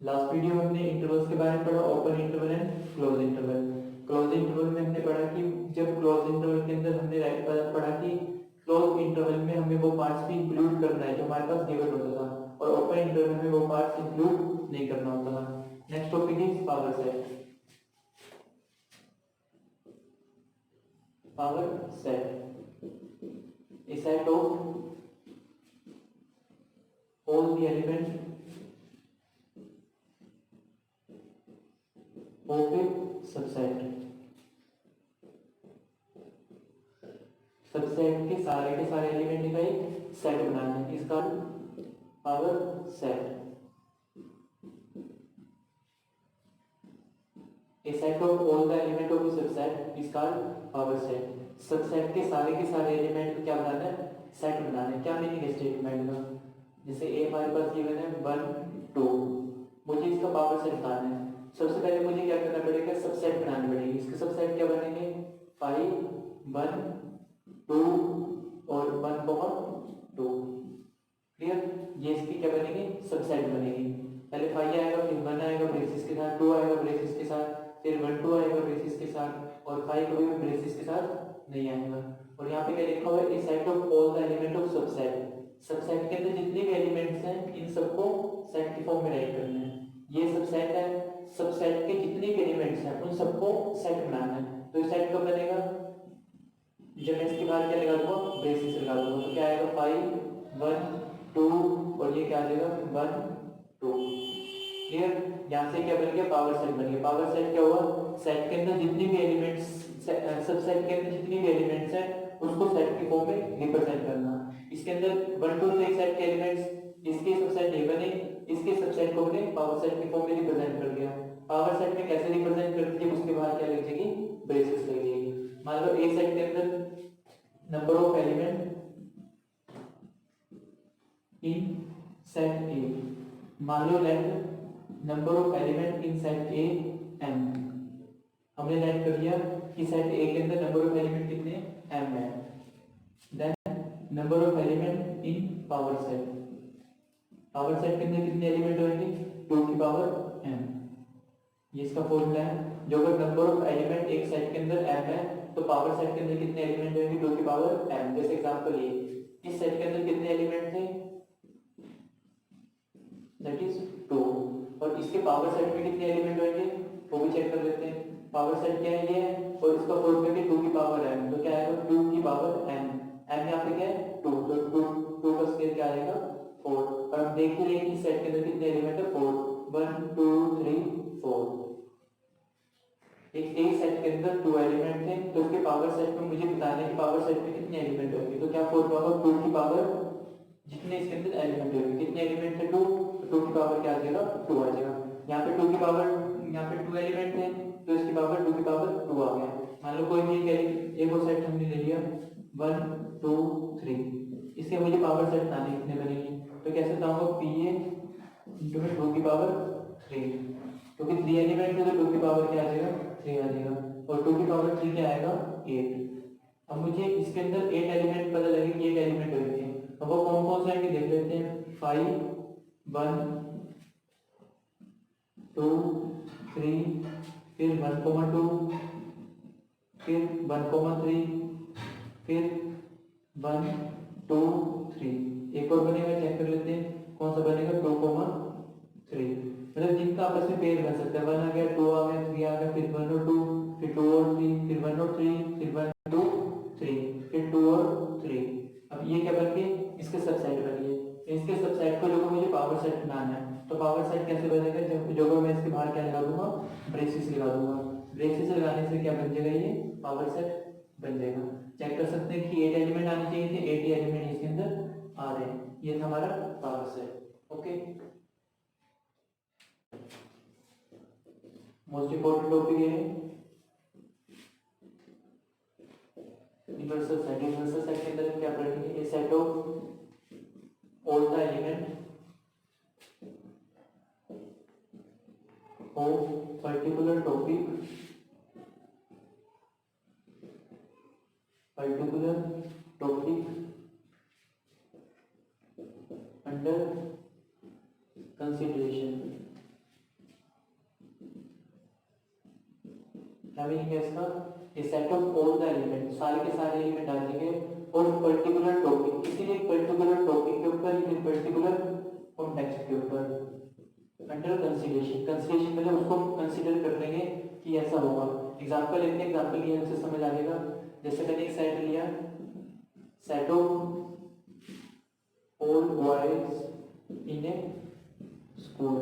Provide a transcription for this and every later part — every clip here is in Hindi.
लास्ट वीडियो में हमने इंटरवल्स के बारे में पढ़ा, open interval and close interval. Close interval में हमने पढ़ा कि जब क्लोज इंटरवल के अंदर हमने पढ़ा कि क्लोज इंटरवल में हमें वो पार्ट्स भी इंक्लूड करना है जो हमारे पास गिवन होता था, और ओपन इंटरवल में वो पार्ट्स इंक्लूड नहीं करना होता था। Next topic is power set. Power set, a set of all the elements of a subset। Subset के सारे एलिमेंट का एक सेट बनाना है, इसका power set. A set of all the element of a subset is called power set। Subset के सारे एलिमेंट को क्या बनाना है, सेट बनाना है। क्या मीनिंग है स्टेटमेंट का, जैसे ए हमारे पास गिवन है 1 2, मुझे इसका पावर सेट बनाना है। सबसे पहले मुझे क्या करना पड़ेगा, सबसेट बनानी पड़ेगी। इसके सबसेट क्या बनेंगे, 5 1 2 और 1,2। क्लियर, ये इसकी क्या बनेगी, सबसेट बनेगी। पहले 5 आएगा, फिर 1 आएगा ब्रेसिस के साथ, 2 आएगा ब्रेसिस के साथ, फिर 1 2 आएगा ब्रेसिस के साथ, और 5 कभी भी ब्रेसिस के साथ नहीं आएगा। और यहाँ पे क्या लिखा हुआ है, a set of all the element of subset. Subset के अंदर जितने भी एलिमेंट्स हैं इन सबको सेट की फॉर्म में राइट करना है। ये सबसेट है, सबसेट के जितने भी एलिमेंट्स हैं उन सबको सेट बनाना है। तो ये सेट कब बनेगा, जब मैं इसके बाहर क्या लगा दूंगा, ब्रेसिस लगा दूंगा, तो क्या आएगा 5 1 2, और ये क्या आ जाएगा 1 2। क्लियर, यहाँ से क्या बन गया, पावर सेट बन गया। पावर सेट क्या हुआ, सेट के अंदर जितने भी एलिमेंट्स, सबसेट के अंदर जितने भी एलिमेंट्स हैं उसको सेट की फॉर्म में रिप्रेजेंट करना। इसके अंदर 1 2 3 सेट के एलिमेंट्स, इसके सबसेट ए बने, इसके सबसेट को हमने पावर सेट की फॉर्म में रिप्रेजेंट कर दिया। पावर सेट में कैसे रिप्रेजेंट करते हैं, उसके बाद क्या लग जाएगी, ब्रेसेस लग जाएगी। मान लो ए सेट के अंदर number of element in set A, मान लो let number of element in set A m। हमने लेट कर दिया कि सेट ए के अंदर नंबर ऑफ एलिमेंट कितने m है। Then number of element in power set, power set के अंदर कितने एलिमेंट होंगे, 2 की पावर m। ये इसका फॉर्मूला है। जो अगर नंबर ऑफ एलिमेंट एक सेट के अंदर m है तो पावर सेट के अंदर कितने एलिमेंट होंगे, 2 की पावर m। जैसे एग्जांपल ये, इस सेट के अंदर कितने एलिमेंट थे, दैट इज 2, और इसके पावर सेट में कितने एलिमेंट होंगे वो भी चेक कर लेते हैं। पावर सेट क्या है, ये है, और इसका फॉर्मूला है 2 की पावर m, तो क्या आएगा 2 की पावर m। m यहाँ पे क्या है 2, तो 2 का स्क्वायर क्या आएगा 4। और हम देख रहे हैं कि सेट के अंदर कितने एलिमेंट है, 4 1 2 3 4। एक सेट के अंदर 2 एलिमेंट थे, तो उसके पावर सेट में मुझे बताना है कि पावर सेट में कितने एलिमेंट होंगे। तो क्या फॉर्मूला होगा, 2 की पावर जितने इसके अंदर एलिमेंट होंगे, कितने एलिमेंट थे 2, तो 2 की पावर क्या आ जाएगा 2 आ जाएगा। यहाँ पे 2 की पावर, यहाँ पे 2 एलिमेंट थे तो इसकी पावर 2 की पावर 2 आ गया। मान लो कोई भी एक और सेट हमने ले लिया 1 2 3, इसके मुझे पावर सेट बनाने कितने बनेंगे, तो कैसे बताऊंगा, पी ए इंटू में 2 की पावर 3, क्योंकि 3 एलिमेंट है तो 2 की पावर क्या आ जाएगा 3 आ जाएगा, और 2 की पावर 3 क्या आएगा 8। अब मुझे इसके अंदर 8 एलिमेंट पता लगे कि 8 एलिमेंट होते हैं, अब वो कौन कौन से आएंगे देख लेते हैं। 5 1 2 3, फिर 1,2, फिर 1,3, फिर 1 2 3। एक और बनेगा, चेक कर लेते हैं कौन सा बनेगा, 2,3। मतलब जिनका आपस में पेयर बन सकता है, 1 आ गया 2 आ गया 3 आ गया, फिर 1 और 2, फिर 2 और 3, फिर 1 और 3, फिर 1 2 3, फिर 2 और 3। अब ये क्या बन गए, इसके सबसेट बन गए। इसके सबसेट को जो मुझे पावर सेट बनाना है, तो पावर सेट कैसे बनेगा, जब जो मैं इसके बाहर क्या लगा दूंगा, ब्रेसिस लगा दूंगा। ब्रेसिस लगाने से क्या बन जाएगा, ये पावर सेट बन जाएगा। चेक कर सकते हैं कि 8 एलिमेंट आने चाहिए थे, 8 एलिमेंट इसके अंदर आ रहे हैं। ये था हमारा power set. Okay, most important topic है यूनिवर्सल सेट। यूनिवर्सल सेट के अंदर क्या पढ़ेंगे, a set of all the element of particular topic, under consideration. Meaning है इसका? A set of all the element, सारे के सारे एलिमेंट आ जाएंगे और पर्टिकुलर टॉपिक, इसीलिए पर्टिकुलर टॉपिक के ऊपर या पर्टिकुलर कॉन्टेक्स्ट के ऊपर अंडर कंसीडरेशन, कंसीडरेशन मतलब उसको कंसीडर कर लेंगे कि ऐसा होगा। एग्जांपल लेते हैं, एग्जांपल लिया उससे समझ आ जाएगा। जैसे मैंने एक सेट लिया, set of all boys in A school,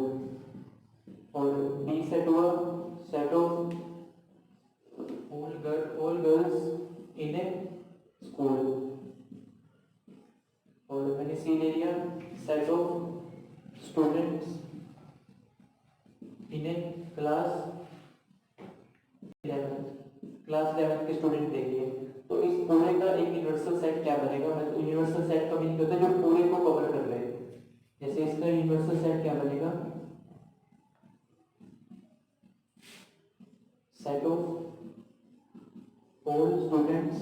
और बी सेट हुआ set of all girls in A school, और मैंने सी ले लिया set of students in A class 11 के स्टूडेंट देख लिए। तो इस पूरे का एक यूनिवर्सल सेट क्या बनेगा? मतलब यूनिवर्सल सेट का मीनिंग होता है जो पूरे को कवर कर ले। जैसे इसका यूनिवर्सल सेट क्या बनेगा? Set of all students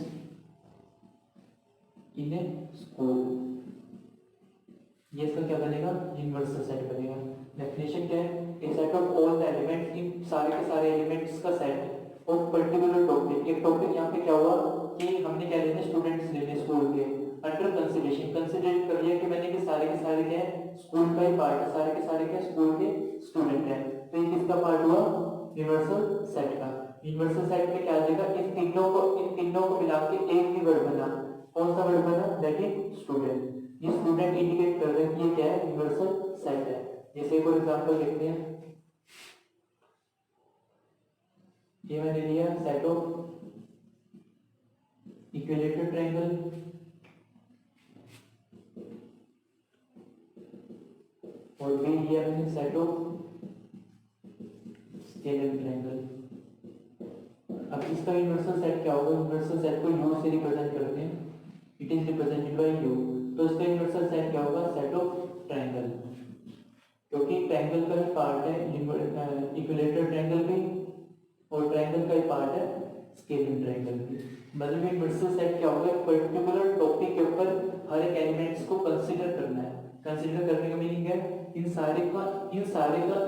in A school, ये इसका क्या बनेगा? यूनिवर्सल सेट बनेगा। डेफिनेशन क्या है? A set of all the elements, इन सारे के सारे एलिमेंट्स का सेट ऑफ पर्टिकुलर टॉपिक। एक टॉपिक यहाँ पे क्या हुआ कि हमने क्या लेने, स्टूडेंट्स लेने स्कूल के, अंडर कंसीडरेशन, कंसीडर कर लिया कि मैंने कि सारे के सारे क्या है, स्कूल का ही पार्ट है, सारे के सारे क्या स्कूल के स्टूडेंट है। तो ये किसका पार्ट हुआ? यूनिवर्सल सेट का। यूनिवर्सल सेट में क्या आ जाएगा? इन तीनों को मिला के एक ही वर्ड बना। कौन सा वर्ड बना? That is student. ये स्टूडेंट इंडिकेट कर रहे हैं कि ये क्या है? यूनिवर्सल सेट है। जैसे एक और एग्जांपल देखते हैं, ये मैंने लिया सेट ऑफ इक्विलेटरल ट्रायंगल और बी लिया मैंने सेट ऑफ स्केलर ट्रायंगल। अब इसका यूनिवर्सल सेट क्या होगा? यूनिवर्सल सेट को यू से रिप्रेजेंट करते हैं, it is represented by you. तो इसका यूनिवर्सल सेट क्या होगा? सेट ऑफ ट्रायंगल, क्योंकि ट्रायंगल का ही पार्ट है इक्विलेटरल ट्रायंगल भी, और ट्रायंगल का ही पार्ट है स्केलर ट्रायंगल भी। मतलब यूनिवर्सल सेट क्या होगा? पर्टिकुलर टॉपिक के ऊपर हर एक एलिमेंट्स को कंसीडर करना है। कंसीडर करने का मीनिंग है इन सारे का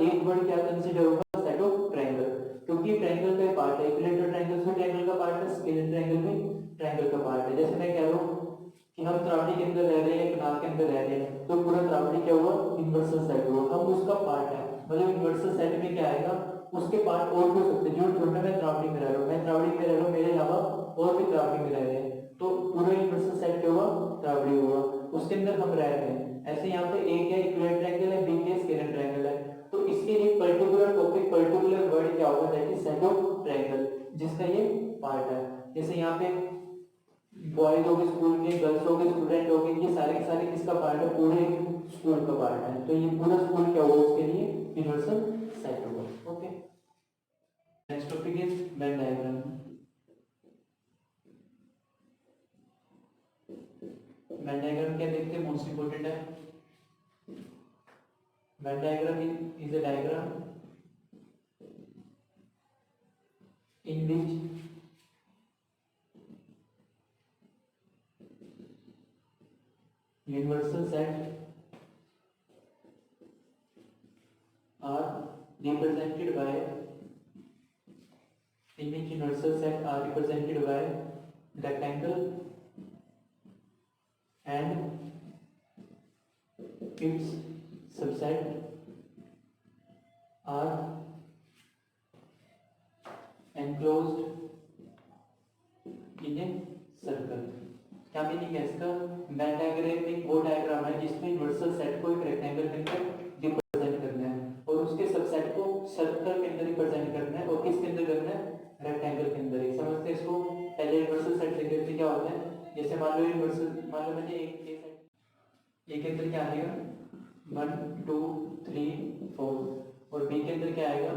एक वर्ड क्या कंसीडर होगा? सेट ऑफ ट्रायंगल, क्योंकि ट्रायंगल का ही पार्ट है, इक्विलेटरल ट्रायंगल भी ट्रायंगल का पार्ट है, स्केलर ट्रायंगल भी ट्रायंगल का पार्ट है। जैसे मैं कह रहा हूँ कि हम त्रावड़ी के अंदर रह रहे हैं, कनाल के अंदर रह रहे हैं, तो पूरा त्रावड़ी क्या हुआ? यूनिवर्सल सेट हुआ, हम उसका पार्ट है। मतलब यूनिवर्सल सेट में क्या आएगा? उसके पार्ट और भी हो सकते हैं। जो छोटा मैं त्रावड़ी में रह रहा हूँ, मैं त्रावड़ी में रह रहा हूँ, मेरे अलावा और भी त्रावड़ी में रह रहे हैं, तो पूरा यूनिवर्सल सेट क्या हुआ? त्रावड़ी हुआ, उसके अंदर हम रह रहे हैं। ऐसे यहाँ पे एक है इक्विलेटरल ट्रायंगल है, बी के स्केलर ट्रायंगल है, तो इसके लिए पर्टिकुलर टॉपिक पर्टिकुलर वर्ड क्या होगा? That is set of triangle, जिसका ये पार्ट है। जैसे यहाँ पे बॉयज हो गए स्कूल के, गर्ल्स हो गए स्टूडेंट हो गए, ये सारे के सारे किसका पार्ट है? पूरे स्कूल का पार्ट है। तो ये पूरा स्कूल क्या होगा? उसके लिए यूनिवर्सल सेट होगा। Okay, next topic is Venn diagram. Venn diagram क्या देखते हैं? मोस्ट इंपोर्टेंट है। Venn diagram is a diagram in which universal set are represented by, in which universal set are represented by rectangle and its subset are enclosed in a circle। क्या मीनिंग है इसका? वेन डायग्राम एक वो डायग्राम है जिसमें यूनिवर्सल सेट को एक रेक्टेंगल के अंदर रिप्रेजेंट करना है और उसके सबसेट को सर्कल के अंदर रिप्रेजेंट करना है, और किसके अंदर करना है? रेक्टेंगल के अंदर ही। समझते हैं इसको? पहले यूनिवर्सल सेट देख लेते क्या होता है। जैसे मान लो मैंने एक सेट, ए के अंदर क्या आएगा? 1 2 3 4, और बी के अंदर क्या आएगा?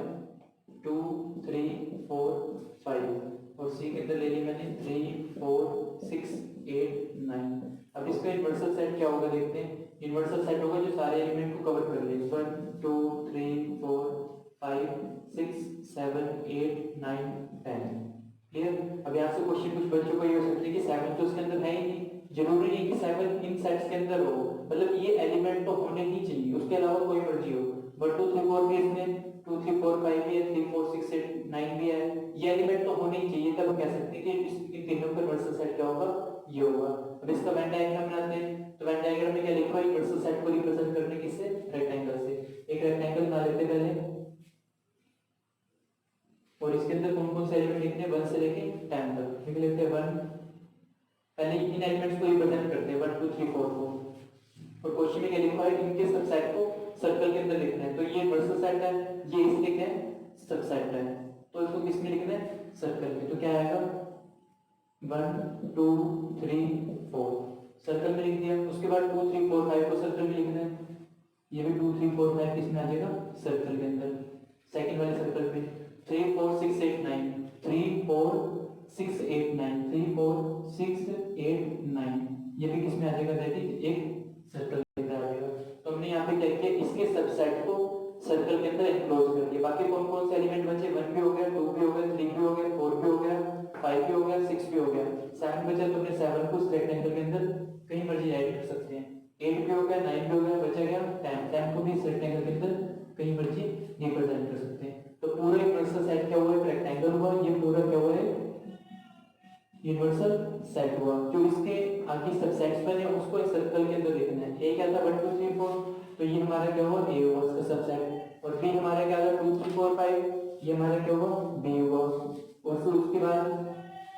2 3 4 5, और सी के अंदर ले ली मैंने 3 4 6 8 9। अब इसका यूनिवर्सल सेट क्या होगा देखते हैं। यूनिवर्सल सेट होगा जो सारे एलिमेंट को कवर कर ले। 1 2 3 4 5 6 7 8 9 10। क्लियर? अब यहाँ से क्वेश्चन कुछ बच्चों को ये हो सकता है कि 7 तो उसके अंदर है ही नहीं। जरूरी नहीं कि 7 इन सेट्स के अंदर हो, मतलब ये एलिमेंट तो होने ही चाहिए, उसके अलावा कोई मर्जी हो। बट 2 3 4 भी इसमें 2 3 4 5 भी है, 3 4 6 8 9 भी है, ये एलिमेंट तो होने ही चाहिए, तब हम कह सकते हैं कि इन तीनों का यूनिवर्सल सेट क्या होगा, ये होगा। अब इसका वेन डायग्राम बनाते हैं, तो वेन डायग्राम में क्या लिखा है, यूनिवर्सल सेट को रिप्रेजेंट करने किससे, रेक्टेंगल से। एक रेक्टेंगल बना लेते हैं पहले, और इसके अंदर कौन कौन से एलिमेंट लिखने हैं, 1 से लेके 10 तक लिख लेते हैं। 1, पहले इन एलिमेंट्स को रिप्रेजेंट करते हैं 1 2 3 4 को, और क्वेश्चन में क्या लिखा है, इनके सबसेट को सर्कल के अंदर लिखना है। तो ये यूनिवर्सल सेट है, ये इसके क्या है, सबसेट है, तो इसको किस में लिखना है, सर्कल में। तो क्या आएगा 1 2 3 4 सर्कल में लिख दिया। उसके बाद 2 3 4 5 को सर्कल में लिखना है, ये भी 2 3 4 5 किस में आ जाएगा, सर्कल के अंदर, सेकंड वाले सर्कल पे। 3 4 6 8 9 3 4 6 8 9 3 4 6 8 9 ये भी किस में आ जाएगा, दैट इज एक सर्कल के अंदर आ जाएगा। तो हमने यहाँ पे क्या किया, इसके सबसेट को सर्कल के अंदर एनक्लोज कर दिया। बाकी कौन कौन से एलिमेंट बचे, 1 भी हो गया, 2 भी हो गया, 3 भी हो गया, 4 भी हो गया, 5 भी हो गया, 6 भी हो गया, 7 बचा। तो हमने 7 को इस रेक्टेंगल के अंदर कहीं मर्जी ऐड कर सकते हैं। 8 भी हो गया, 9 भी हो गया, बचा गया 10 को भी इस रेक्टेंगल के अंदर कहीं मर्जी रिप्रेजेंट कर सकते हैं। तो पूरा यूनिवर्सल सेट क्या हुआ, एक रेक्टेंगल हुआ, ये पूरा क्या हुआ है, यूनिवर्सल सेट हुआ। जो इसके आगे सबसेट्स बने उसको एक सर्कल के अंदर लिखना है। ए क्या था 1 2 3 4, तो ये हमारा क्या हुआ, ए हुआ इसका सबसेट। और बी हमारा क्या था 2 3 4 5, ये हमारा क्या हुआ, बी हुआ। और फिर उसके बाद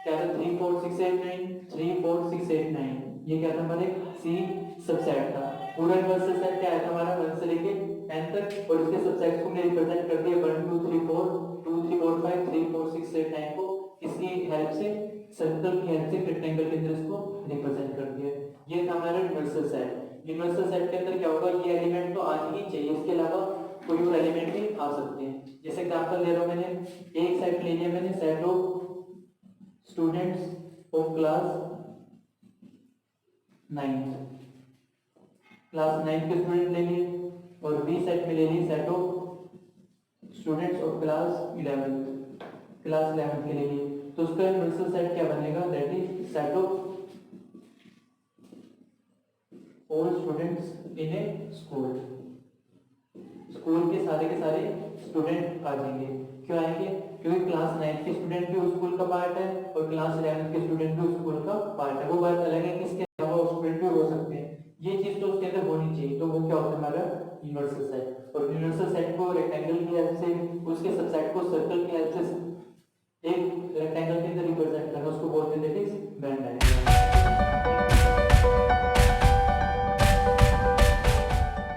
क्या था 3 4 6 8 9 3 4 6 8 9, ये क्या था हमारे सी सबसेट था। पूरा यूनिवर्सल सेट क्या है हमारा 1 से लेके 10 तक, और इसके सबसेट्स को हमने रिप्रेजेंट कर दिया 1 2 3 4 2 3 4 5 3 4 6 8 9 को इसकी हेल्प से, सर्कल की हेल्प से रेक्टेंगल के अंदर इसको रिप्रेजेंट कर दिया। ये था हमारा यूनिवर्सल सेट। यूनिवर्सल सेट के अंदर क्या होगा, ये एलिमेंट तो आने ही चाहिए, इसके अलावा कोई और एलिमेंट भी आ सकते हैं। जैसे एग्जांपल ले रहा हूं मैंने, एक सेट ले लिया मैंने, set of students of class 9, class 9 के स्टूडेंट ले लिए, और बी सेट में ले ली set of students of class 11, class 11 के ले लिए। तो उसका यूनिवर्सल सेट क्या बनेगा, that is set of all students in A school. School के सारे स्टूडेंट आ जाएंगे। क्यों आएंगे, क्योंकि क्लास 9 के स्टूडेंट भी उस स्कूल का पार्ट है, और क्लास 11 के स्टूडेंट भी उस स्कूल का पार्ट है। वो बात अलग है कि इसके अलावा स्टूडेंट भी हो सकते हैं, ये चीज तो उसके अंदर होनी चाहिए। तो वो क्या होता है हमारा यूनिवर्सल सेट। और यूनिवर्सल सेट को रेक्टेंगल की हेल्प से, उसके सबसेट को सर्कल की हेल्प से एक रेक्टेंगल के अंदर रिप्रेजेंट करना, उसको बोलते हैं दैट इज वेन डायग्राम।